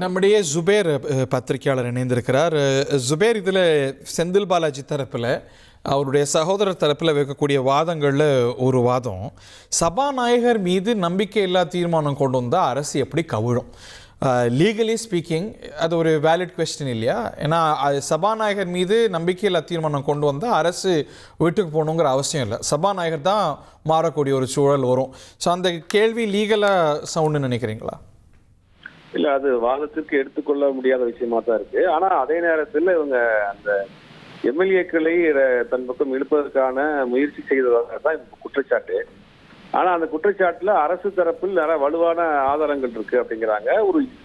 நம்முடைய ஜுபேர் பத்திரிகையாளர் இணைந்திருக்கிறார். ஜுபேர், இதில் செந்தில் பாலாஜி தரப்பில் அவருடைய சகோதரர் தரப்பில் வைக்கக்கூடிய வாதங்களில் ஒரு வாதம், சபாநாயகர் மீது நம்பிக்கையில்லா தீர்மானம் கொண்டு வந்தால் அரசு எப்படி கவிழும்? லீகலி ஸ்பீக்கிங் அது ஒரு வேலிட் கொஸ்டின் இல்லையா? ஏன்னா சபாநாயகர் மீது நம்பிக்கையில்லா தீர்மானம் கொண்டு வந்தால் அரசு வீட்டுக்கு போகணுங்கிற அவசியம் இல்லை, சபாநாயகர் தான் மாறக்கூடிய ஒரு சூழல் வரும். ஸோ அந்த கேள்வி லீகலாக சவுண்டுன்னு நினைக்கிறீங்களா? இல்ல, அது வாதத்திற்கு எடுத்துக்கொள்ள முடியாத விஷயமா தான் இருக்கு. ஆனா அதே நேரத்தில் இவங்க அந்த எம்எல்ஏக்களை தன் பக்கம் இழுப்பதற்கான முயற்சி செய்ததாக தான் இந்த குற்றச்சாட்டு. ஆனா அந்த குற்றச்சாட்டுல அரசு தரப்பில் நிறைய வலுவான ஆதாரங்கள் இருக்கு அப்படிங்கிறாங்க.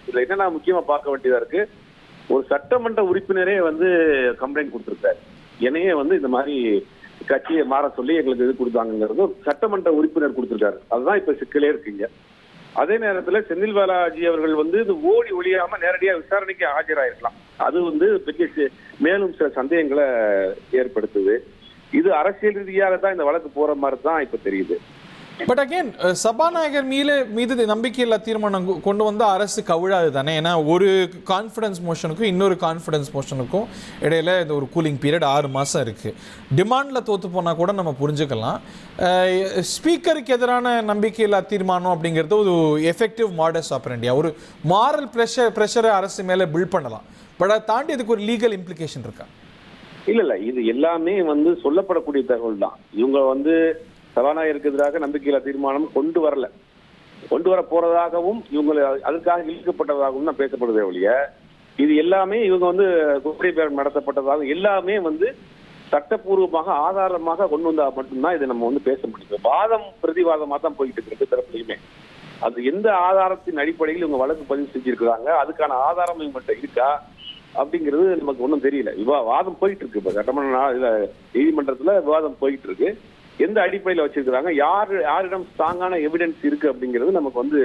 இதுல என்னன்னா முக்கியமா பார்க்க வேண்டியதா இருக்கு, ஒரு சட்டமன்ற உறுப்பினரே கம்ப்ளைண்ட் கொடுத்திருக்காரு. என்னையே இந்த மாதிரி கட்சியை மாற சொல்லி எங்களுக்கு இது கொடுத்தாங்கிறது சட்டமன்ற உறுப்பினர் கொடுத்திருக்காரு. அதுதான் இப்ப சிக்கலே இருக்குங்க. அதே நேரத்தில் செந்தில் பாலாஜி அவர்கள் இது ஓடி ஒழியாம நேரடியாக விசாரணைக்கு ஆஜராயிருக்கலாம். அது பெரிய மேலும் சில சந்தேகங்களை ஏற்படுத்துது. இது அரசியல் ரீதியாக தான் இந்த வழக்கு போற மாதிரி தான் இப்ப தெரியுது. பட் அகேன் சபாநாயகர் மீது நம்பிக்கையில்லா தீர்மானம் கொண்டு வந்தால் அரசு கவிழாது தானே? ஏன்னா ஒரு கான்ஃபிடன்ஸ் மோஷனுக்கும் இன்னொரு கான்ஃபிடன்ஸ் மோஷனுக்கும் இடையில இந்த ஒரு கூலிங் பீரியட் 6 மாதம் இருக்குது. டிமாண்டில் தோற்று போனால் கூட நம்ம புரிஞ்சுக்கலாம். ஸ்பீக்கருக்கு எதிரான நம்பிக்கையில்லா தீர்மானம் அப்படிங்கிறது ஒரு எஃபெக்டிவ் மாடஸ் ஆப்பரண்டியா, ஒரு மாரல் ப்ரெஷரை அரசு மேலே பில்ட் பண்ணலாம். பட் அதை தாண்டி அதுக்கு ஒரு லீகல் இம்ப்ளிகேஷன் இருக்கா? இல்ல, இது எல்லாமே சொல்லப்படக்கூடிய தகவல் தான். இவங்க சபாநாயகருக்கு எதிராக நம்பிக்கையில்லா தீர்மானம் கொண்டு வர போறதாகவும் இவங்க அதற்காக இழுக்கப்பட்டதாகவும் தான் பேசப்படுதே ஒழிய, இது எல்லாமே இவங்க குற்றப்பேரம் நடத்தப்பட்டதாக எல்லாமே சட்டப்பூர்வமாக ஆதாரமாக கொண்டு வந்தா மட்டும்தான் இதை நம்ம பேச முடியும். வாதம் பிரதிவாதமா தான் போயிட்டு இருக்கு தரப்புலையுமே. அது எந்த ஆதாரத்தின் அடிப்படையில் இவங்க வழக்கு பதிவு செஞ்சிருக்கிறாங்க, அதுக்கான ஆதாரம் இவங்கள்ட்ட இருக்கா அப்படிங்கிறது நமக்கு ஒன்றும் தெரியல. வாதம் போயிட்டு இருக்கு. இப்ப சட்டமன்ற நீதிமன்றத்துல விவாதம் போயிட்டு இருக்கு. எந்த அடிப்படையில் வச்சிருக்கிறாங்க, யாரிடம் ஸ்ட்ராங்கான எவிடன்ஸ் இருக்கு அப்படிங்கிறது நமக்கு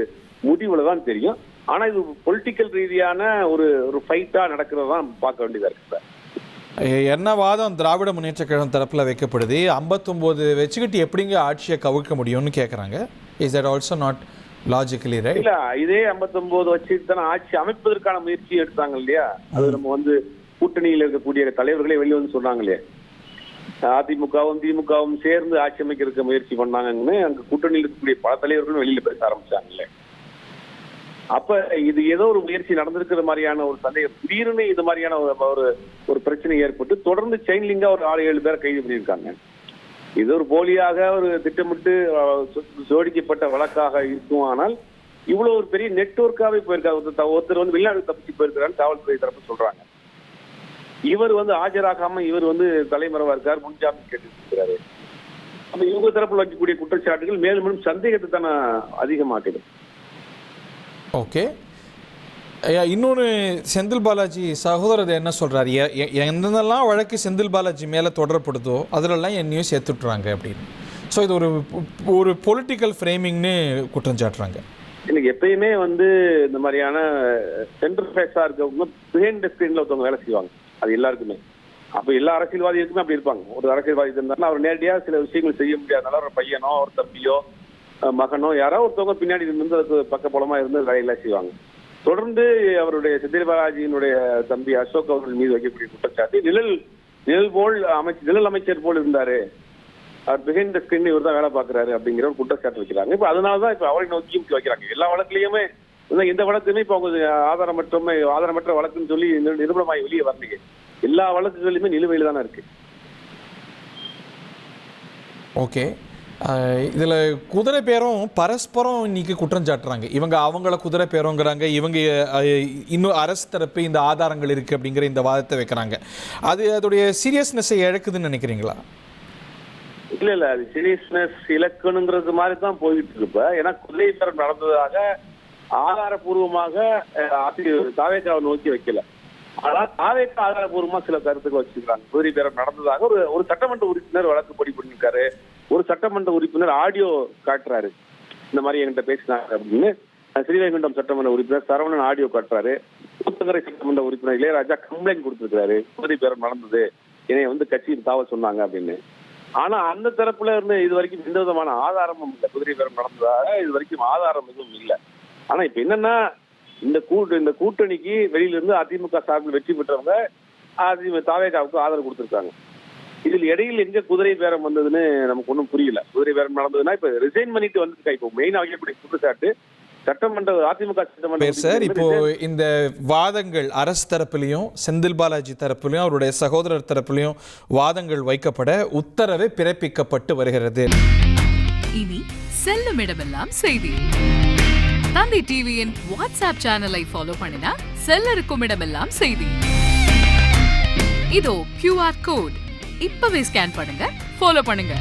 முடிவுல தான் தெரியும். ஆனா இது பொலிட்டிக்கல் ரீதியான ஒரு ஃபைட்டா நடக்கிறதான் பார்க்க வேண்டியதா இருக்கு சார். என்ன வாதம் திராவிட முன்னேற்ற கழகம் தரப்புல வைக்கப்படுது, 59 வச்சுக்கிட்டு எப்படிங்க ஆட்சியை கவிழ்க்க முடியும்னு கேட்கறாங்க. Is that also not logically right? இல்ல, இதே 59 வச்சுட்டு தானே ஆட்சி அமைப்பதற்கான முயற்சி எடுத்தாங்க இல்லையா? அது நம்ம கூட்டணியில் இருக்கக்கூடிய தலைவர்களே வெளியே சொன்னாங்க இல்லையா? அதிமுகவும் திமுகவும் சேர்ந்து ஆட்சி அமைக்கிறதுக்கு முயற்சி பண்ணாங்கன்னு அங்க கூட்டணியில் இருக்கக்கூடிய பல தலைவர்களும் வெளியில பேச ஆரம்பிச்சாங்கல்ல. அப்ப இது ஏதோ ஒரு முயற்சி நடந்திருக்கிற மாதிரியான ஒரு சந்தேகம். திடீர்னு இது மாதிரியான ஒரு பிரச்சனை ஏற்பட்டு தொடர்ந்து செயின் லிங்கா ஒரு 6-7 பேரை கைது பண்ணியிருக்காங்க. இது ஒரு போலியாக ஒரு திட்டமிட்டு ஜோடிக்கப்பட்ட வழக்காக இருக்கும். ஆனால் இவ்வளவு ஒரு பெரிய நெட்வொர்க்காவே போயிருக்காரு. ஒருத்தர் வெளிநாடு தப்பிச்சு போயிருக்கிறான்னு காவல்துறை தரப்பு சொல்றாங்க. இவர் ஆஜராகாம இவர் தலைமறைவா இருக்காரு, முன்ஜாமீன் கேட்டு. அப்ப இவங்க தரப்புல வைக்கக்கூடிய குற்றச்சாட்டுகள் மேலும் மேலும் சந்தேகத்தை தானே அதிகமாக்குது. ஓகே, இன்னொரு செந்தில் பாலாஜி சகோதரர் என்ன சொல்றாரு, எந்தெல்லாம் வழக்கு செந்தில் பாலாஜி மேல தொடரப்படுதோ அதிலெல்லாம் என்னையும் சேர்த்துட்றாங்க அப்படின்னு. ஸோ இது ஒரு பொலிட்டிக்கல் ஃப்ரேமிங்னு குற்றம் சாட்டுறாங்க. எனக்கு எப்பயுமே இந்த மாதிரியான சென்ட்ரல் ஃபேஸா இருக்கவங்க பிஹைண்ட் தி ஸ்கிரீன்ல ஒருத்தவங்க வேலை செய்வாங்க. அது எல்லாருக்குமே. அப்ப எல்லா அரசியல்வாதிகளுக்குமே அப்படி இருப்பாங்க. ஒரு அரசியல்வாதி இருந்தாலும் அவர் நேரடியா சில விஷயங்கள் செய்ய முடியாதனால ஒரு பையனோ ஒரு தம்பியோ மகனோ யாரோ ஒருத்தவங்க பின்னாடி இருந்து அதுக்கு பக்கபலமா இருந்து வேலையெல்லாம் செய்வாங்க. தொடர்ந்து அவருடைய செந்தில் பாலாஜியினுடைய தம்பி அசோக் அவர்கள் மீது வைக்கக்கூடிய குற்றச்சாட்டு நிழல் அமைச்சர் போல் இருந்தாரு, அவர் பிஹைண்ட் தி ஸ்கிரீன் இவர் தான் வேலை பார்க்கிறாரு அப்படிங்கிற ஒரு குற்றச்சாட்டு வைக்கிறாங்க. இப்ப அதனாலதான் இப்ப அவரை நோக்கியும் வைக்கிறாங்க. எல்லா வழக்குலயுமே எந்த வழக்குமே இப்ப அவங்க ஆதாரமற்ற வழக்குன்னு சொல்லி நிரூபணமாய் வெளியே வரலையே. எல்லா வழக்குகளுமே நிலுவையில் தானே இருக்கு. ஓகே, இதில் குதிரை பேரும் பரஸ்பரம் இன்னைக்கு குற்றம் சாட்டுறாங்க. இவங்க அவங்கள குதிரை பேருங்கிறாங்க, இவங்க இன்னும் அரசு தரப்பு இந்த ஆதாரங்கள் இருக்கு அப்படிங்கிற இந்த வாதத்தை வைக்கிறாங்க. அதோடைய சீரியஸ்னஸை இழக்குதுன்னு நினைக்கிறீங்களா? இல்ல, அது சீரியஸ்னஸ் இலக்கணுங்கிறது மாதிரி தான் போயிட்டு இருக்கு. ஏன்னா குதிரை பேரம் நடந்ததாக ஆதாரபூர்வமாக தாவேக்காவை நோக்கி வைக்கல. ஆனா தாவேக்கா ஆதாரபூர்வமா சில கருத்துக்கள் வச்சிருக்காங்க. குதிரை பேரம் நடந்ததாக ஒரு சட்டமன்ற உறுப்பினர் வழக்கு பதிவு பண்ணிருக்காரு. ஒரு சட்டமன்ற உறுப்பினர் ஆடியோ காட்டுறாரு, இந்த மாதிரி என்கிட்ட பேசினாங்க அப்படின்னு. ஸ்ரீவைகுண்டம் சட்டமன்ற உறுப்பினர் சரவணன் ஆடியோ காட்டுறாரு. ஊத்தங்கரை சட்டமன்ற உறுப்பினர் இளையராஜா கம்ப்ளைண்ட் கொடுத்திருக்காரு, குதிரை பேரம் நடந்தது, என்னைய கட்சியில் தாவ சொன்னாங்க அப்படின்னு. ஆனா அந்த தரப்புல இருந்து இது வரைக்கும் எந்த விதமான ஆதாரமும் இல்லை. குதிரை பேரம் நடந்ததாக இது வரைக்கும் ஆதாரம் எதுவும் இல்லை. ஆனா இப்ப என்னன்னா இந்த கூட்டணிக்கு வெளியிலிருந்து அதிமுக சார்பில் வெற்றி பெற்றவங்க தாவேகாவுக்கு ஆதரவு கொடுத்திருக்காங்க. இதில் இடையில் எங்க குதிரை பேரம் வந்ததுன்னு நமக்கு ஒன்றும் புரியல. குதிரை பேரம் நடந்ததுன்னா இப்ப ரிசைன் பண்ணிட்டு வந்திருக்கா. இப்போ மெயின் வைக்கக்கூடிய குற்றச்சாட்டு சட்டமன்ற அதிமுக சட்டமன்ற சார், இப்போ இந்த வாதங்கள் அரசு தரப்பிலையும் செந்தில் பாலாஜி தரப்பிலையும் அவருடைய சகோதரர் தரப்பிலையும் வாதங்கள் வைக்கப்பட உத்தரவு பிறப்பிக்கப்பட்டு வருகிறது. இனி செல்லும் இடமெல்லாம் செய்தி. தந்தி டிவியின் வாட்ஸ்அப் சேனலை ஃபாலோ பண்ணினா செல்ல இருக்கும் இடமெல்லாம் செய்தி. இதோ QR கோட் இப்பவே ஸ்கேன் பண்ணுங்க, ஃபாலோ பண்ணுங்க.